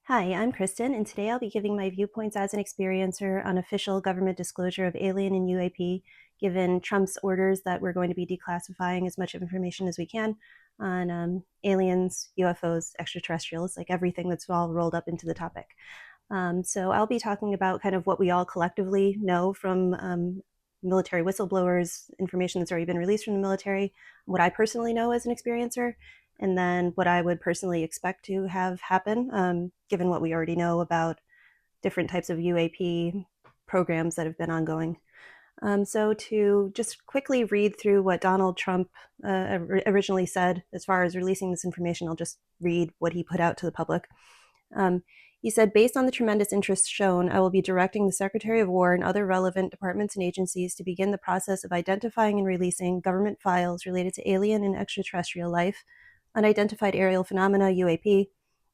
Hi, I'm Kristen, and today I'll be giving my viewpoints as an experiencer on official government disclosure of alien and UAP, given Trump's orders that we're going to be declassifying as much information as we can on aliens, UFOs, extraterrestrials, like everything that's all rolled up into the topic. So I'll be talking about kind of what we all collectively know from military whistleblowers, information that's already been released from the military, what I personally know as an experiencer, and then what I would personally expect to have happen, given what we already know about different types of UAP programs that have been ongoing. So to just quickly read through what Donald Trump originally said as far as releasing this information, I'll just read what he put out to the public. Um, he said, based on the tremendous interest shown, I will be directing the Secretary of War and other relevant departments and agencies to begin the process of identifying and releasing government files related to alien and extraterrestrial life, unidentified aerial phenomena, UAP,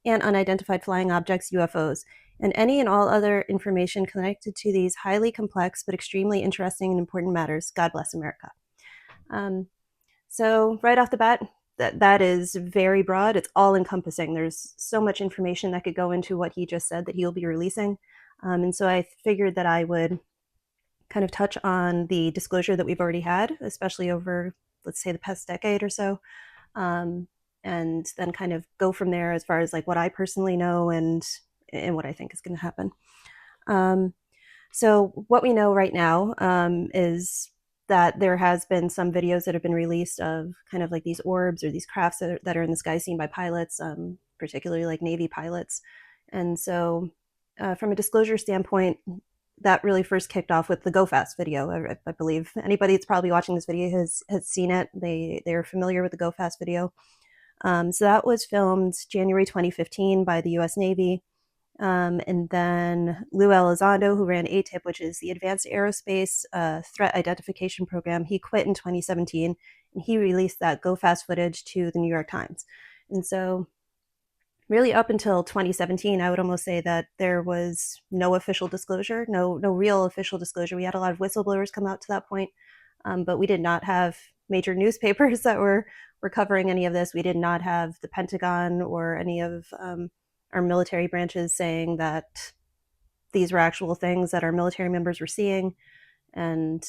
and unidentified flying objects, UFOs, and any and all other information connected to these highly complex but extremely interesting and important matters. God bless America. Um, so right off the bat, that is very broad. It's all encompassing. There's so much information that could go into what he just said that he'll be releasing. And so I figured that I would kind of touch on the disclosure that we've already had, especially over, let's say, the past decade or so. And then kind of go from there as far as like what I personally know and what I think is going to happen. So what we know right now is that there has been some videos that have been released of kind of like these orbs or these crafts that are in the sky seen by pilots, particularly like Navy pilots. And so from a disclosure standpoint, that really first kicked off with the Go Fast video. I believe anybody that's probably watching this video has seen it. They're familiar with the Go Fast video. So that was filmed January 2015 by the U.S. Navy. And then Lou Elizondo, who ran ATIP, which is the Advanced Aerospace Threat Identification Program, he quit in 2017, and he released that Go Fast footage to the New York Times. And so really up until 2017, I would almost say that there was no official disclosure, no real official disclosure. We had a lot of whistleblowers come out to that point, but we did not have major newspapers that were covering any of this. We did not have the Pentagon or any of our military branches saying that these were actual things that our military members were seeing. And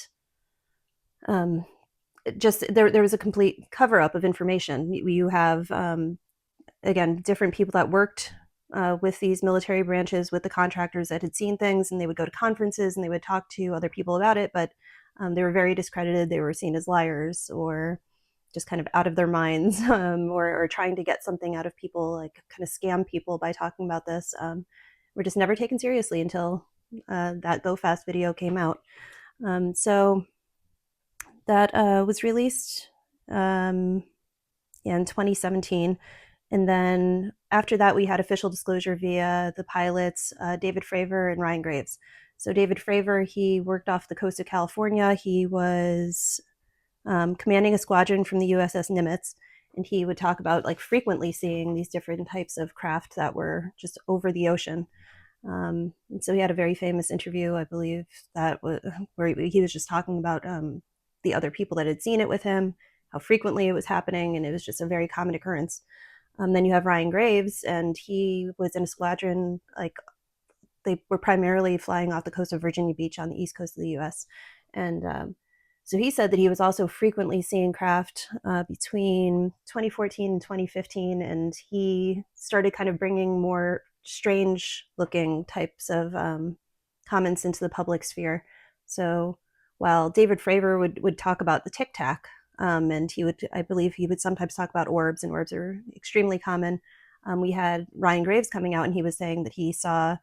just there was a complete cover up of information. You have, again, different people that worked with these military branches, with the contractors that had seen things, and they would go to conferences and they would talk to other people about it, but they were very discredited. They were seen as liars or just kind of out of their minds, or trying to get something out of people, like kind of scam people by talking about this. Were just never taken seriously until that Go Fast video came out. So that was released in 2017. And then after that, we had official disclosure via the pilots, David Fravor and Ryan Graves. So David Fravor, he worked off the coast of California. He was commanding a squadron from the USS Nimitz, and he would talk about like frequently seeing these different types of craft that were just over the ocean. And so he had a very famous interview, I believe, that was where he was just talking about the other people that had seen it with him, how frequently it was happening, and it was just a very common occurrence. Then you have Ryan Graves, and he was in a squadron, like they were primarily flying off the coast of Virginia Beach on the east coast of the U.S. And so he said that he was also frequently seeing craft between 2014 and 2015, and he started kind of bringing more strange looking types of comments into the public sphere. So while David Fravor would talk about the Tic Tac, and I believe he would sometimes talk about orbs, and orbs are extremely common. We had Ryan Graves coming out, and he was saying that he saw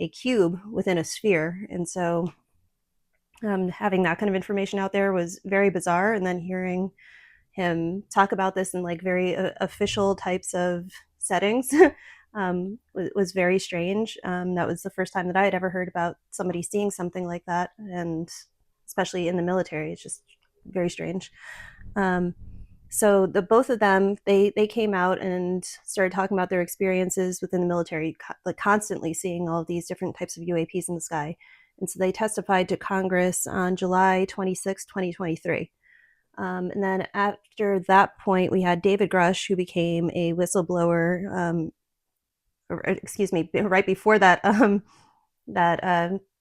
a cube within a sphere. And so having that kind of information out there was very bizarre. And then hearing him talk about this in like very official types of settings was very strange. That was the first time that I had ever heard about somebody seeing something like that. And especially in the military, it's just very strange. So the both of them, they came out and started talking about their experiences within the military, like constantly seeing all of these different types of UAPs in the sky. And so they testified to Congress on July 26, 2023. And then after that point, we had David Grush, who became a whistleblower or excuse me, right before that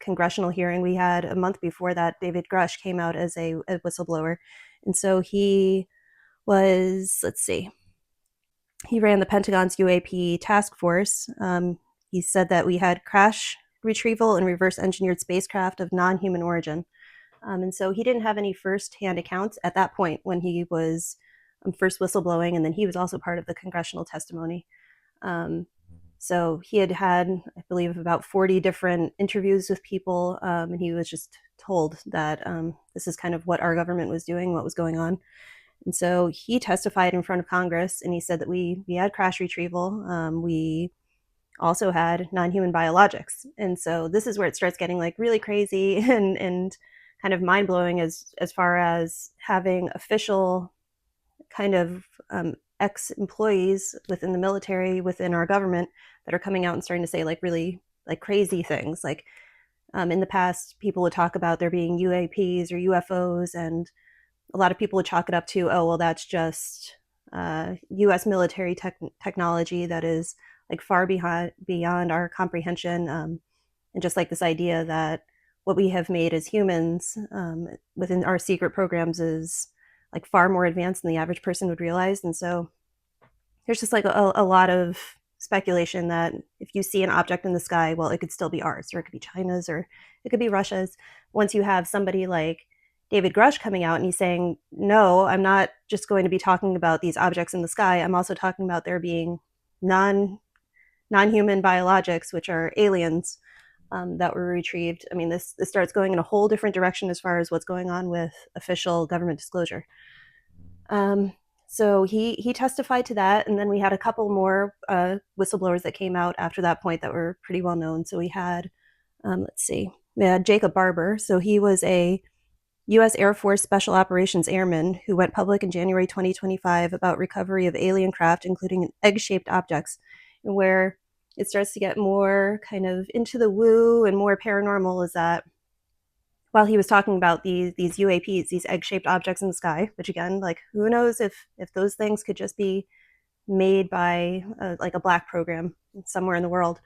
congressional hearing we had a month before that, David Grush came out as a whistleblower, and so he was, let's see, he ran the Pentagon's UAP task force. He said that we had crash retrieval and reverse engineered spacecraft of non-human origin. And so he didn't have any first-hand accounts at that point when he was first whistleblowing, and then he was also part of the congressional testimony. So he had, I believe, about 40 different interviews with people, and he was just told that this is kind of what our government was doing, what was going on. And so he testified in front of Congress, and he said that we had crash retrieval. We also had non-human biologics. And so this is where it starts getting like really crazy and kind of mind-blowing as far as having official kind of ex-employees within the military, within our government, that are coming out and starting to say like really like crazy things. Like in the past, people would talk about there being UAPs or UFOs, and a lot of people would chalk it up to, oh, well, that's just U.S. military technology that is like far beyond our comprehension, and just like this idea that what we have made as humans within our secret programs is like far more advanced than the average person would realize. And so there's just like a lot of speculation that if you see an object in the sky, well, it could still be ours, or it could be China's, or it could be Russia's. Once you have somebody like David Grush coming out and he's saying, no, I'm not just going to be talking about these objects in the sky. I'm also talking about there being non-human biologics, which are aliens, that were retrieved. I mean, this starts going in a whole different direction as far as what's going on with official government disclosure. So he testified to that, and then we had a couple more whistleblowers that came out after that point that were pretty well known. So we had, let's see, we had Jacob Barber. So he was a U.S. Air Force Special Operations Airman who went public in January 2025 about recovery of alien craft, including egg-shaped objects, where it starts to get more kind of into the woo and more paranormal is that while he was talking about these UAPs, these egg-shaped objects in the sky, which again, like who knows if those things could just be made by like a black program somewhere in the world,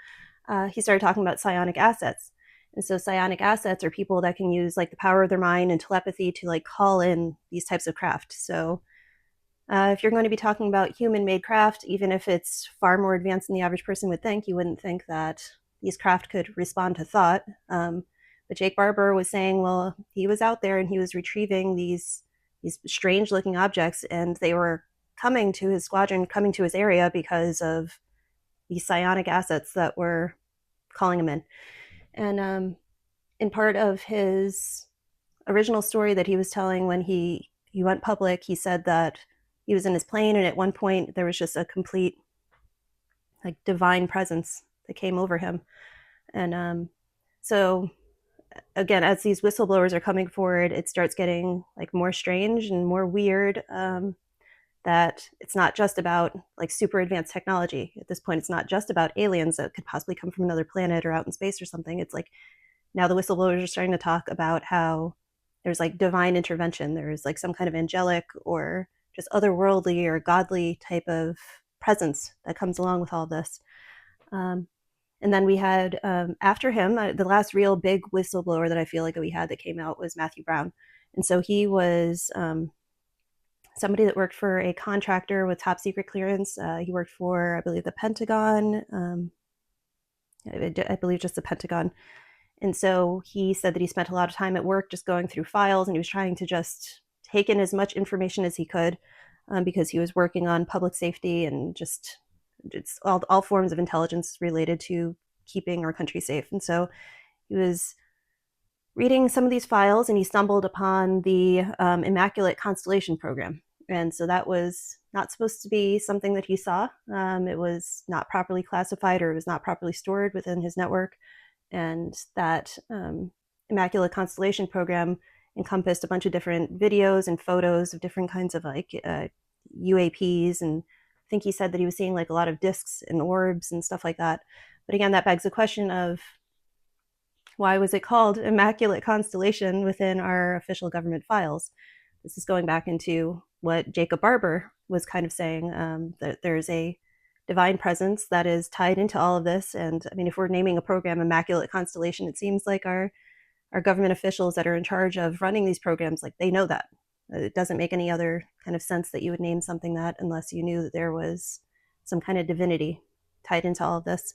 he started talking about psionic assets. And so psionic assets are people that can use like the power of their mind and telepathy to like call in these types of craft. So if you're going to be talking about human-made craft, even if it's far more advanced than the average person would think, you wouldn't think that these craft could respond to thought. But Jake Barber was saying, well, he was out there and he was retrieving these strange-looking objects, and they were coming to his squadron, coming to his area because of these psionic assets that were calling him in. And in part of his original story that he was telling when he went public, he said that he was in his plane, and at one point there was just a complete like divine presence that came over him. And so again, as these whistleblowers are coming forward, it starts getting like more strange and more weird, that it's not just about like super advanced technology. At this point, it's not just about aliens that could possibly come from another planet or out in space or something. It's like now the whistleblowers are starting to talk about how there's like divine intervention. There's like some kind of angelic or just otherworldly or godly type of presence that comes along with all this. And then we had, after him, the last real big whistleblower that I feel like we had that came out was Matthew Brown. And so he was somebody that worked for a contractor with top secret clearance. He worked for, I believe, the Pentagon. I believe just the Pentagon. And so he said that he spent a lot of time at work just going through files, and he was trying to just take in as much information as he could, because he was working on public safety and just it's all forms of intelligence related to keeping our country safe. And so he was reading some of these files, and he stumbled upon the Immaculate Constellation program. And so that was not supposed to be something that he saw. It was not properly classified, or it was not properly stored within his network. And that Immaculate Constellation program encompassed a bunch of different videos and photos of different kinds of like UAPs, and I think he said that he was seeing like a lot of discs and orbs and stuff like that. But again, that begs the question of why was it called Immaculate Constellation within our official government files? This is going back into what Jacob Barber was kind of saying, that there's a divine presence that is tied into all of this. And I mean, if we're naming a program Immaculate Constellation, it seems like our government officials that are in charge of running these programs, like, they know that. It doesn't make any other kind of sense that you would name something that unless you knew that there was some kind of divinity tied into all of this.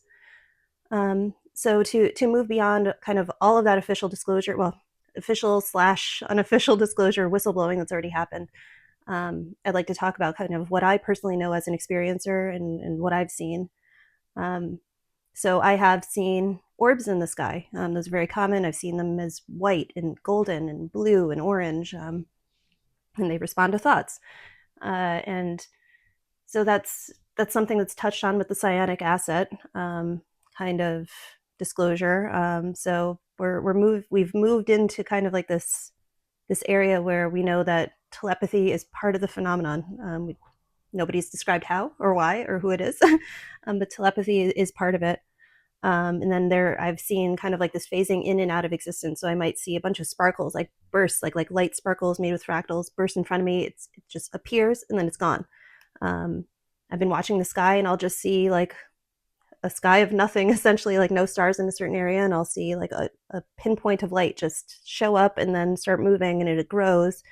So to move beyond kind of all of that official disclosure, well, official slash unofficial disclosure, whistleblowing that's already happened, I'd like to talk about kind of what I personally know as an experiencer and what I've seen. Um, so I have seen orbs in the sky. Those are very common. I've seen them as white and golden and blue and orange, and they respond to thoughts. And so that's something that's touched on with the cyanic asset kind of disclosure. So we've moved into kind of like this area where we know that telepathy is part of the phenomenon. Nobody's described how or why or who it is, but telepathy is part of it. And then I've seen kind of like this phasing in and out of existence. So I might see a bunch of sparkles, like bursts, like light sparkles made with fractals, burst in front of me. It just appears and then it's gone. I've been watching the sky, and I'll just see like a sky of nothing, essentially, like no stars in a certain area, and I'll see like a pinpoint of light just show up and then start moving, and it grows.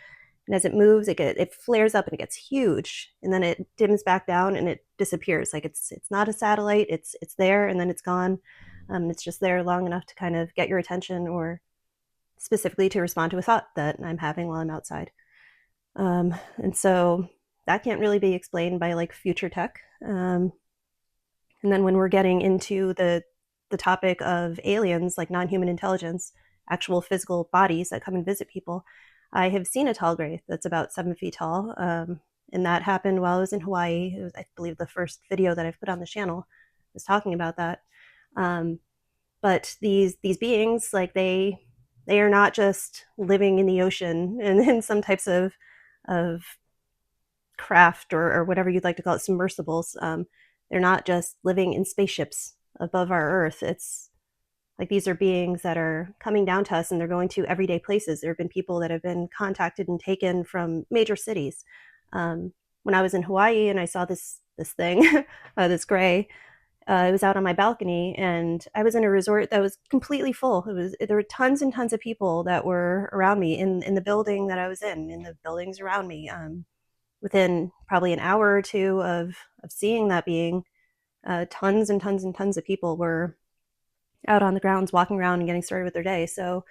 And as it moves, it flares up and it gets huge, and then it dims back down and it disappears. Like it's not a satellite. It's there and then it's gone. It's just there long enough to kind of get your attention, or specifically to respond to a thought that I'm having while I'm outside. And so that can't really be explained by like future tech. And then when we're getting into the topic of aliens, like non-human intelligence, actual physical bodies that come and visit people, I have seen a tall gray that's about 7 feet tall. And that happened while I was in Hawaii. It was, I believe, the first video that I've put on the channel was talking about that. But these beings, like they are not just living in the ocean and in some types of craft or whatever you'd like to call it, submersibles. They're not just living in spaceships above our Earth. It's like these are beings that are coming down to us, and they're going to everyday places. There have been people that have been contacted and taken from major cities. When I was in Hawaii and I saw this thing, this gray, it was out on my balcony, and I was in a resort that was completely full. There were tons and tons of people that were around me in the building that I was in the buildings around me. Within probably an hour or two of seeing that being, tons and tons and tons of people were out on the grounds, walking around and getting started with their day. So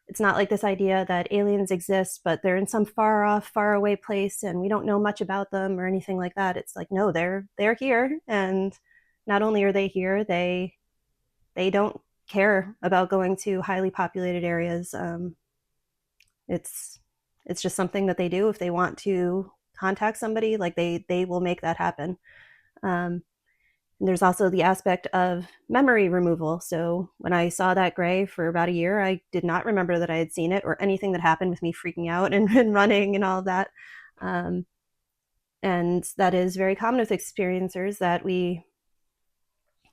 it's not like this idea that aliens exist, but they're in some far off, far away place and we don't know much about them or anything like that. It's like, no, they're here. And not only are they here, they don't care about going to highly populated areas. It's just something that they do. If they want to contact somebody, like they will make that happen. And there's also the aspect of memory removal. So when I saw that gray for about a year, I did not remember that I had seen it or anything that happened with me freaking out and running and all of that. And that is very common with experiencers, that we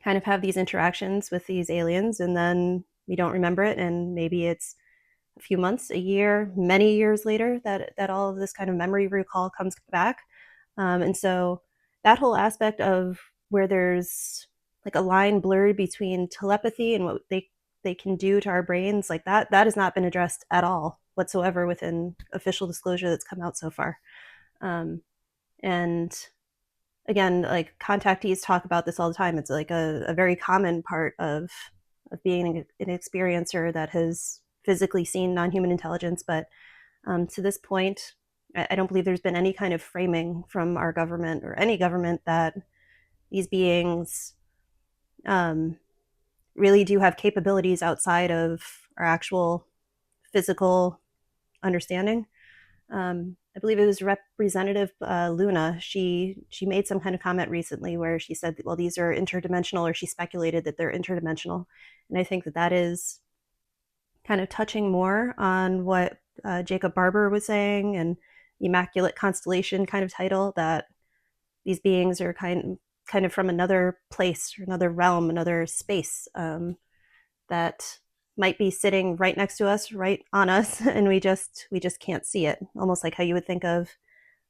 kind of have these interactions with these aliens and then we don't remember it. And maybe it's a few months, a year, many years later that all of this kind of memory recall comes back. And so that whole aspect of where there's like a line blurred between telepathy and what they can do to our brains, like that has not been addressed at all whatsoever within official disclosure that's come out so far. And again, like contactees talk about this all the time. It's like a very common part of being an experiencer that has physically seen non-human intelligence. But to this point, I don't believe there's been any kind of framing from our government or any government that these beings really do have capabilities outside of our actual physical understanding. I believe it was Representative Luna. She made some kind of comment recently where she said, well, these are interdimensional, or she speculated that they're interdimensional. And I think that is kind of touching more on what Jacob Barber was saying, and the Immaculate Constellation kind of title, that these beings are kind of from another place, or another realm, another space, that might be sitting right next to us, right on us, and we just can't see it. Almost like how you would think of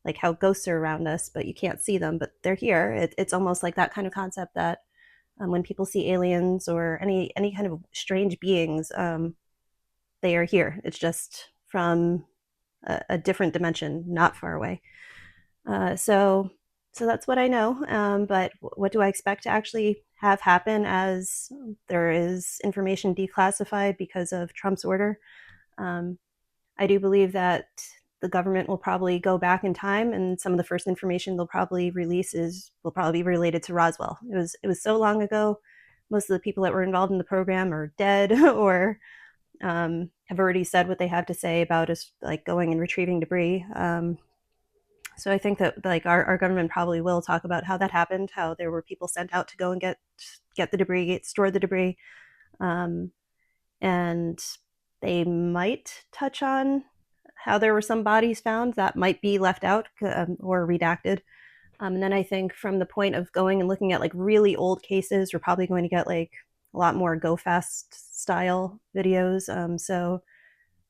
like how ghosts are around us, but you can't see them, but they're here. It's almost like that kind of concept that when people see aliens or any kind of strange beings, they are here. It's just from a different dimension, not far away. So that's what I know. But what do I expect to actually have happen as there is information declassified because of Trump's order? Um, I do believe that the government will probably go back in time, and some of the first information they'll probably release will probably be related to Roswell. It was so long ago. Most of the people that were involved in the program are dead or have already said what they have to say about us, like going and retrieving debris. So I think that like our government probably will talk about how that happened, how there were people sent out to go and get the debris, store the debris, um, and they might touch on how there were some bodies found that might be left out or redacted. And then I think from the point of going and looking at like really old cases, we're probably going to get like a lot more go fast style videos. So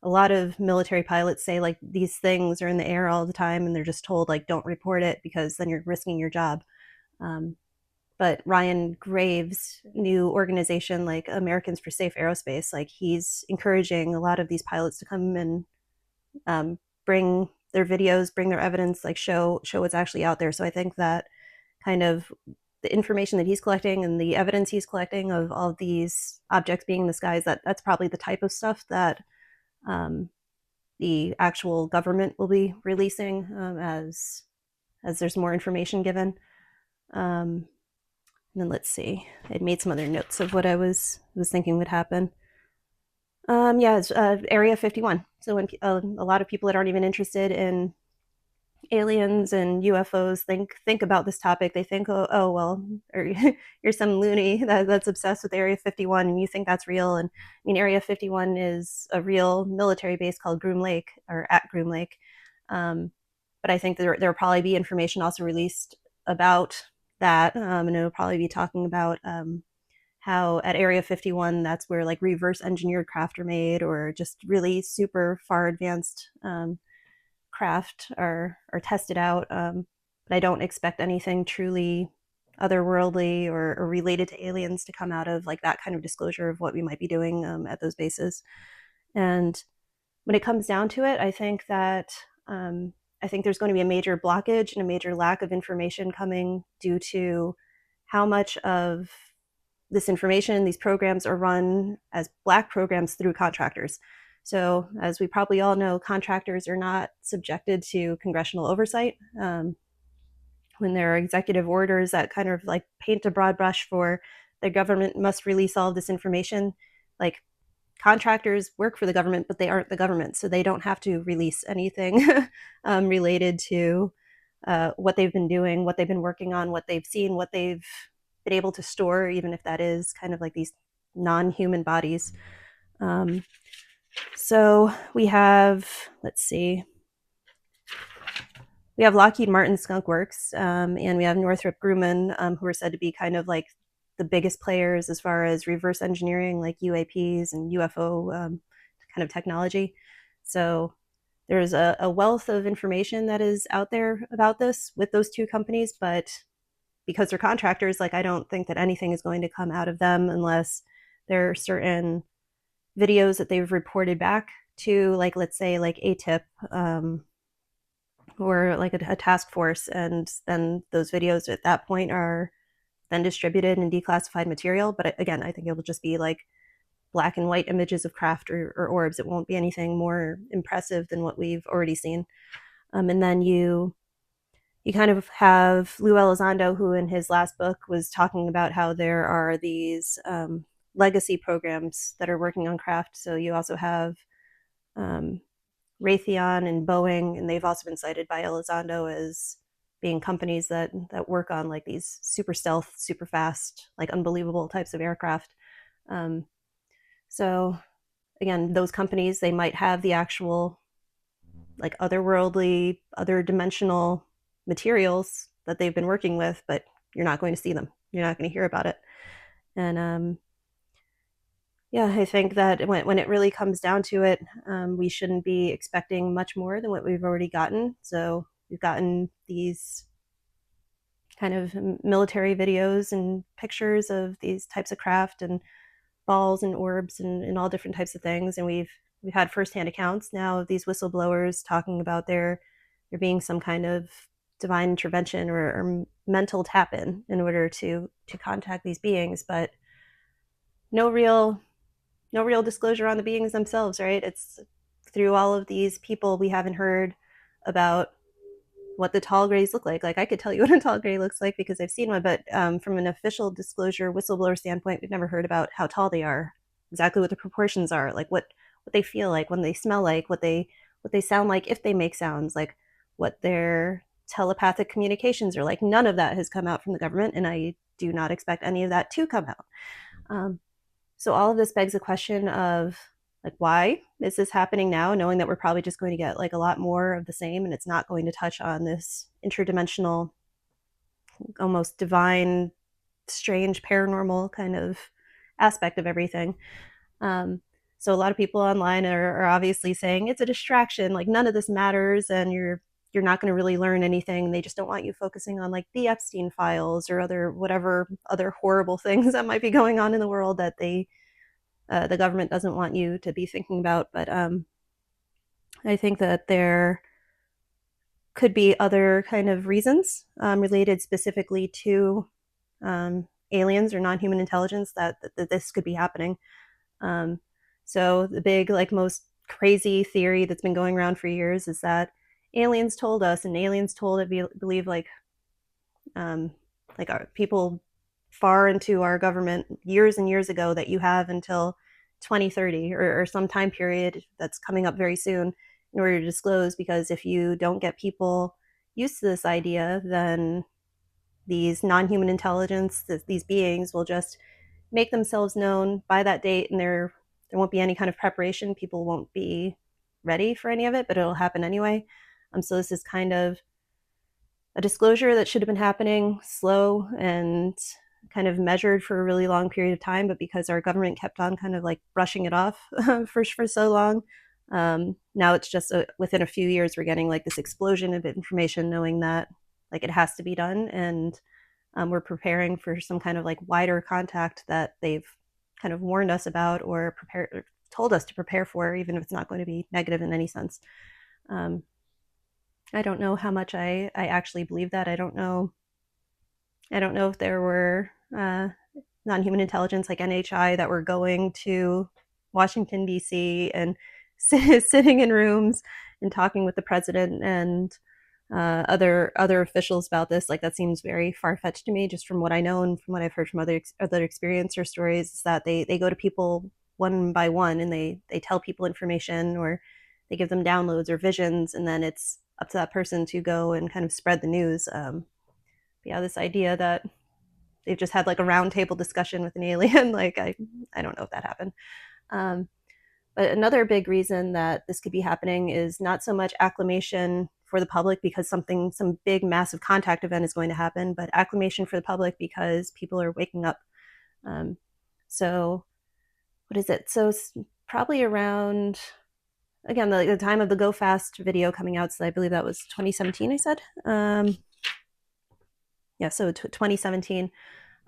a lot of military pilots say like these things are in the air all the time and they're just told like don't report it because then you're risking your job. Um, but Ryan Graves' new organization, like Americans for Safe Aerospace, like he's encouraging a lot of these pilots to come and bring their videos, bring their evidence, like show what's actually out there. So I think that kind of the information that he's collecting and the evidence he's collecting of all of these objects being in the skies, that's probably the type of stuff that um, the actual government will be releasing as there's more information given. Um, and then let's see, I'd made some other notes of what I was thinking would happen. Yeah, it's Area 51. So when a lot of people that aren't even interested in aliens and UFOs think about this topic, they think, oh well, or you're some loony that's obsessed with Area 51, and you think that's real. And I mean, Area 51 is a real military base called Groom Lake or at Groom Lake. But I think there will probably be information also released about that, and it'll probably be talking about how at Area 51, that's where like reverse engineered craft are made, or just really super far advanced craft are tested out. But I don't expect anything truly otherworldly or related to aliens to come out of like that kind of disclosure of what we might be doing at those bases. And when it comes down to it, I think there's going to be a major blockage and a major lack of information coming due to how much of this information, these programs are run as Black programs through contractors. So, as we probably all know, contractors are not subjected to congressional oversight. When there are executive orders that kind of like paint a broad brush for the government must release all of this information, like contractors work for the government, but they aren't the government, so they don't have to release anything related to what they've been doing, what they've been working on, what they've seen, what they've been able to store, even if that is kind of like these non-human bodies. Um, so we have, let's see, we have Lockheed Martin Skunk Works, and we have Northrop Grumman, who are said to be kind of like the biggest players as far as reverse engineering, like UAPs and UFO kind of technology. So there's a wealth of information that is out there about this with those two companies, but because they're contractors, like I don't think that anything is going to come out of them unless there are certain videos that they've reported back to, like let's say like ATIP, or like a task force, and then those videos at that point are then distributed in declassified material. But again, I think it will just be like black and white images of craft or orbs. It won't be anything more impressive than what we've already seen. And then you kind of have Lou Elizondo, who in his last book was talking about how there are these legacy programs that are working on craft. So you also have Raytheon and Boeing, and they've also been cited by Elizondo as being companies that work on like these super stealth, super fast, like unbelievable types of aircraft. So again, those companies, they might have the actual like otherworldly, other dimensional materials that they've been working with, but you're not going to see them. You're not going to hear about it. And yeah, I think that when it really comes down to it, we shouldn't be expecting much more than what we've already gotten. So we've gotten these kind of military videos and pictures of these types of craft and balls and orbs and all different types of things. And we've had firsthand accounts now of these whistleblowers talking about there being some kind of divine intervention or mental tap in order to contact these beings, but no real no real disclosure on the beings themselves, right? It's through all of these people we haven't heard about what the tall grays look like. Like I could tell you what a tall gray looks like because I've seen one, but from an official disclosure whistleblower standpoint, we've never heard about how tall they are, exactly what the proportions are, like what they feel like, when they smell like, what they sound like if they make sounds, like what their telepathic communications are like. None of that has come out from the government, and I do not expect any of that to come out. Um, so all of this begs the question of like, why is this happening now, knowing that we're probably just going to get like a lot more of the same, and it's not going to touch on this interdimensional, almost divine, strange, paranormal kind of aspect of everything. Um, so a lot of people online are obviously saying it's a distraction, like none of this matters, and you're not going to really learn anything. They just don't want you focusing on like the Epstein files or other whatever other horrible things that might be going on in the world that the government doesn't want you to be thinking about. But I think that there could be other kind of reasons related specifically to aliens or non-human intelligence that this could be happening. Um, so the big, like most crazy theory that's been going around for years is that aliens told us, and aliens told, I believe, um, like our people far into our government years and years ago, that you have until 2030 or some time period that's coming up very soon in order to disclose, because if you don't get people used to this idea, then these non-human intelligence, these beings will just make themselves known by that date, and there won't be any kind of preparation. People won't be ready for any of it, but it'll happen anyway. So this is kind of a disclosure that should have been happening slow and kind of measured for a really long period of time, but because our government kept on kind of like brushing it off for so long, now it's just within a few years we're getting like this explosion of information, knowing that like it has to be done, and we're preparing for some kind of like wider contact that they've kind of warned us about or told us to prepare for, even if it's not going to be negative in any sense. Um, I don't know how much I actually believe that. I don't know if there were non-human intelligence like NHI that were going to Washington D.C. and sitting in rooms and talking with the president and other officials about this. Like that seems very far-fetched to me, just from what I know and from what I've heard from other experience or stories, is that they go to people one by one and they tell people information, or they give them downloads or visions, and then it's up to that person to go and kind of spread the news. Yeah, this idea that they've just had like a roundtable discussion with an alien, like I don't know if that happened. Um, but another big reason that this could be happening is not so much acclimation for the public because some big massive contact event is going to happen, but acclimation for the public because people are waking up. Um, so what is it? So probably around, again, the time of the Go Fast video coming out. So I believe that was 2017. I said, yeah. So 2017.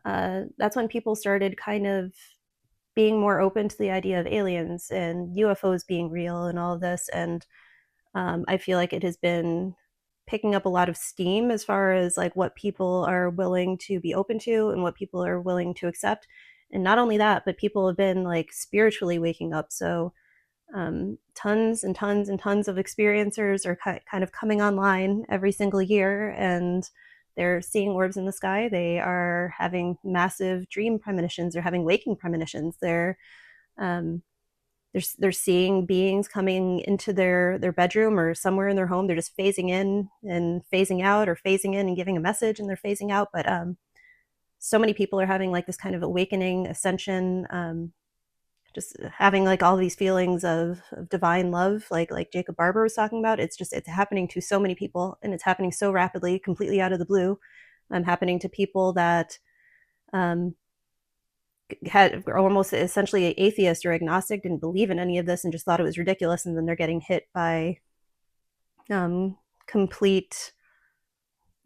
That's when people started kind of being more open to the idea of aliens and UFOs being real and all of this. And I feel like it has been picking up a lot of steam as far as like what people are willing to be open to and what people are willing to accept. And not only that, but people have been like spiritually waking up. So tons and tons and tons of experiencers are kind of coming online every single year, and they're seeing orbs in the sky. They are having massive dream premonitions. They're having waking premonitions. Um, they're seeing beings coming into their bedroom or somewhere in their home. They're just phasing in and phasing out, or phasing in and giving a message and they're phasing out. But so many people are having like this kind of awakening, ascension, just having like all these feelings of divine love, like Jacob Barber was talking about. It's happening to so many people, and it's happening so rapidly, completely out of the blue. Happening to people that um, were almost essentially atheist or agnostic, didn't believe in any of this, and just thought it was ridiculous. And then they're getting hit by complete,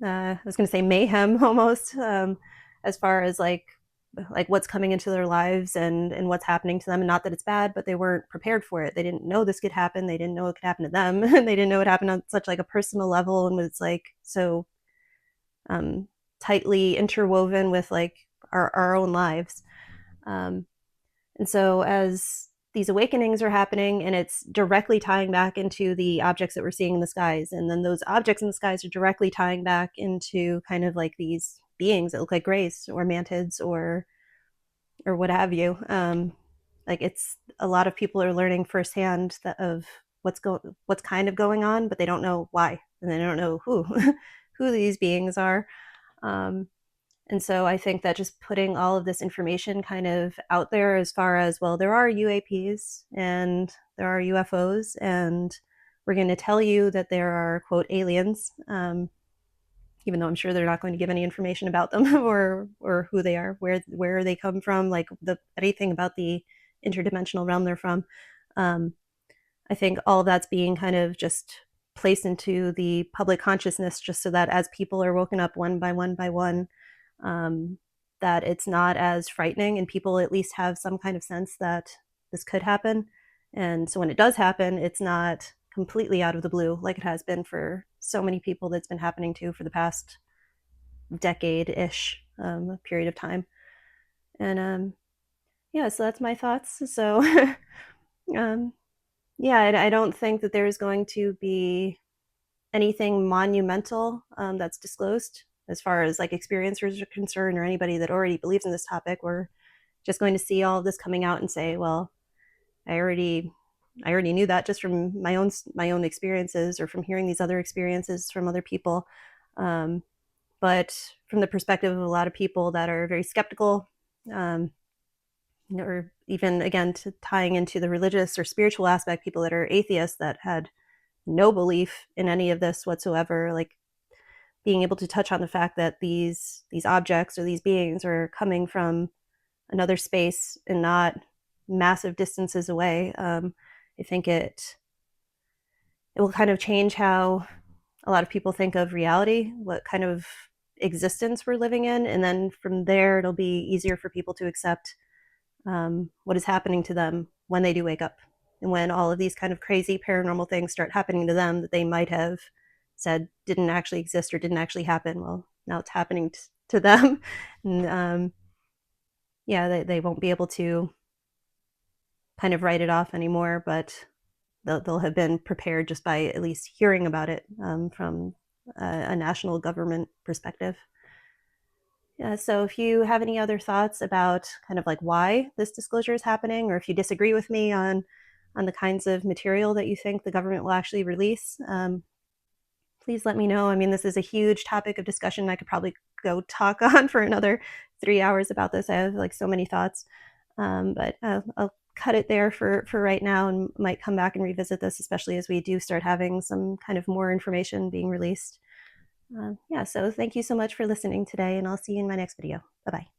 I was going to say mayhem almost, as far as like what's coming into their lives and what's happening to them. And not that it's bad, but they weren't prepared for it. They didn't know this could happen. They didn't know it could happen to them. And they didn't know it happened on such like a personal level and was like so um, tightly interwoven with like our own lives. Um, and so as these awakenings are happening and it's directly tying back into the objects that we're seeing in the skies, and then those objects in the skies are directly tying back into kind of like these beings that look like grays or mantids or what have you. Like it's a lot of people are learning firsthand that of what's kind of going on, but they don't know why, and they don't know who who these beings are. Um, and so I think that just putting all of this information kind of out there as far as, well, there are UAPs and there are UFOs, and we're going to tell you that there are, quote, aliens, even though I'm sure they're not going to give any information about them or who they are, where they come from, like anything about the interdimensional realm they're from. Um, I think all of that's being kind of just placed into the public consciousness just so that as people are woken up one by one, um, that it's not as frightening and people at least have some kind of sense that this could happen. And so when it does happen, it's not completely out of the blue like it has been for so many people that's been happening to for the past decade-ish period of time. And yeah, so that's my thoughts. So um, yeah, I don't think that there's going to be anything monumental that's disclosed as far as like experiencers are concerned, or anybody that already believes in this topic. We're just going to see all of this coming out and say, well, I already knew that just from my own experiences or from hearing these other experiences from other people. But from the perspective of a lot of people that are very skeptical, or even again to tying into the religious or spiritual aspect, people that are atheists that had no belief in any of this whatsoever, like being able to touch on the fact that these objects or these beings are coming from another space and not massive distances away. I think it will kind of change how a lot of people think of reality, what kind of existence we're living in, and then from there it'll be easier for people to accept what is happening to them when they do wake up, and when all of these kind of crazy paranormal things start happening to them that they might have said didn't actually exist or didn't actually happen. Well, now it's happening to them. And yeah, they won't be able to kind of write it off anymore, but they'll have been prepared just by at least hearing about it from a national government perspective. Yeah, so if you have any other thoughts about kind of like why this disclosure is happening, or if you disagree with me on the kinds of material that you think the government will actually release, please let me know. I mean, this is a huge topic of discussion. I could probably go talk on for another 3 hours about this. I have like so many thoughts, but I'll cut it there for right now, and might come back and revisit this, especially as we do start having some kind of more information being released. Yeah, so thank you so much for listening today, and I'll see you in my next video. Bye-bye.